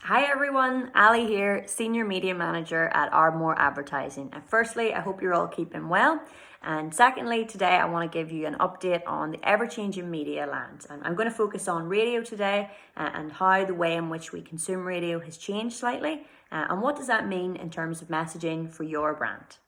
Hi everyone, Ali here, Senior Media Manager at Ardmore Advertising. And firstly, I hope you're all keeping well. And secondly, today I want to give you an update on the ever-changing media land. And I'm going to focus on radio today and how the way in which we consume radio has changed slightly. And what does that mean in terms of messaging for your brand?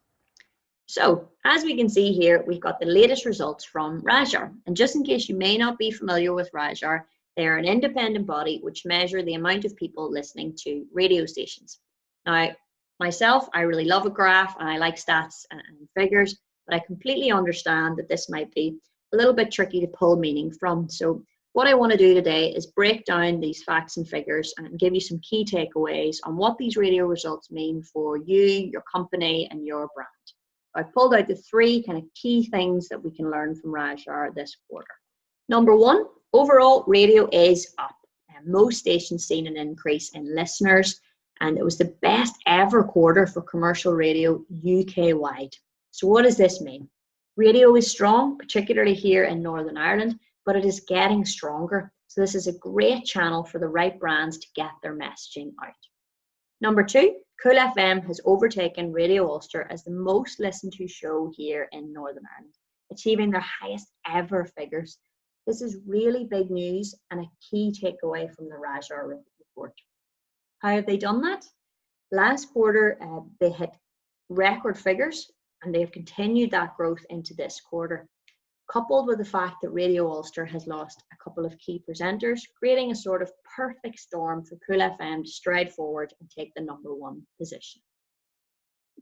So, as we can see here, we've got the latest results from Rajar. And just in case you may not be familiar with Rajar, they are an independent body which measure the amount of people listening to radio stations. Now, myself, I really love a graph and I like stats and figures, but I completely understand that this might be a little bit tricky to pull meaning from. So what I want to do today is break down these facts and figures and give you some key takeaways on what these radio results mean for you, your company, and your brand. I've pulled out the three kind of key things that we can learn from Rajar this quarter. Number one, overall radio is up. Most stations seen an increase in listeners, and it was the best ever quarter for commercial radio UK-wide. So what does this mean? Radio is strong, particularly here in Northern Ireland, but it is getting stronger. So this is a great channel for the right brands to get their messaging out. Number two, Cool FM has overtaken Radio Ulster as the most listened to show here in Northern Ireland, achieving their highest ever figures. This is really big news and a key takeaway from the Rajar report. How have they done that? Last quarter, they hit record figures and they have continued that growth into this quarter, coupled with the fact that Radio Ulster has lost a couple of key presenters, creating a sort of perfect storm for Cool FM to stride forward and take the number one position.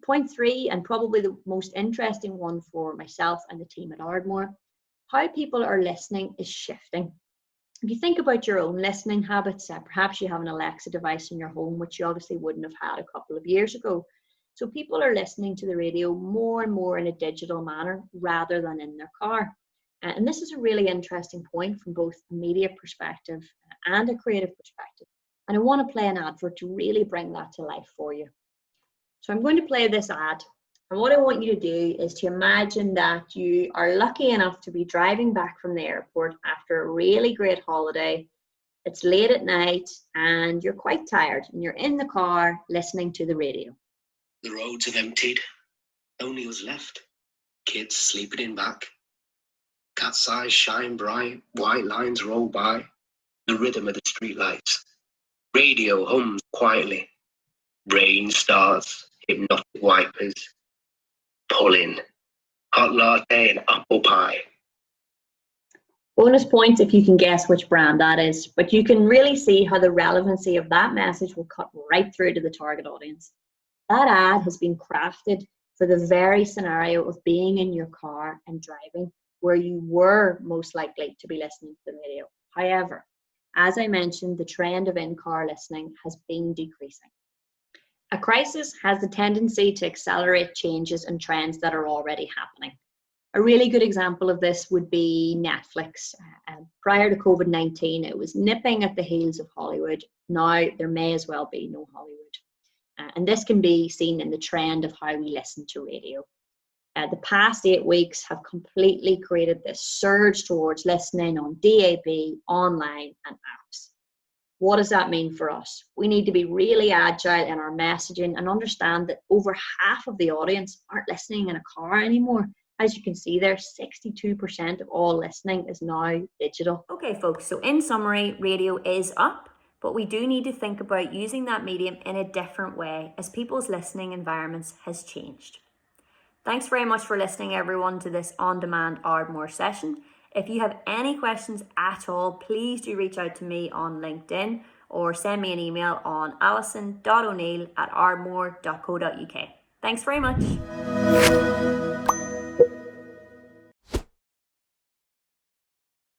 Point three, and probably the most interesting one for myself and the team at Ardmore, how people are listening is shifting. If you think about your own listening habits, perhaps you have an Alexa device in your home, which you obviously wouldn't have had a couple of years ago. So people are listening to the radio more and more in a digital manner rather than in their car. And this is a really interesting point from both a media perspective and a creative perspective. And I want to play an advert to really bring that to life for you. So I'm going to play this ad. And what I want you to do is to imagine that you are lucky enough to be driving back from the airport after a really great holiday. It's late at night and you're quite tired and you're in the car listening to the radio. The roads have emptied. Only us left. Kids sleeping in back. Cat's eyes shine bright. White lines roll by. The rhythm of the streetlights. Radio hums quietly. Rain starts. Hypnotic wipers. Pull-in, hot latte and apple pie. Bonus points if you can guess which brand that is, but you can really see how the relevancy of that message will cut right through to the target audience. That ad has been crafted for the very scenario of being in your car and driving, where you were most likely to be listening to the radio. However, as I mentioned, the trend of in-car listening has been decreasing. A crisis has the tendency to accelerate changes and trends that are already happening. A really good example of this would be Netflix. Prior to COVID-19, it was nipping at the heels of Hollywood. Now there may as well be no Hollywood. And this can be seen in the trend of how we listen to radio. The past 8 weeks have completely created this surge towards listening on DAB, online, and apps. What does that mean for us? We need to be really agile in our messaging and understand that over half of the audience aren't listening in a car anymore. As you can see there, 62% of all listening is now digital. Okay folks, so in summary, radio is up, but we do need to think about using that medium in a different way as people's listening environments has changed. Thanks very much for listening everyone to this on-demand Ardmore session. If you have any questions at all, please do reach out to me on LinkedIn or send me an email on alison.o'neill@ardmore.co.uk. Thanks very much.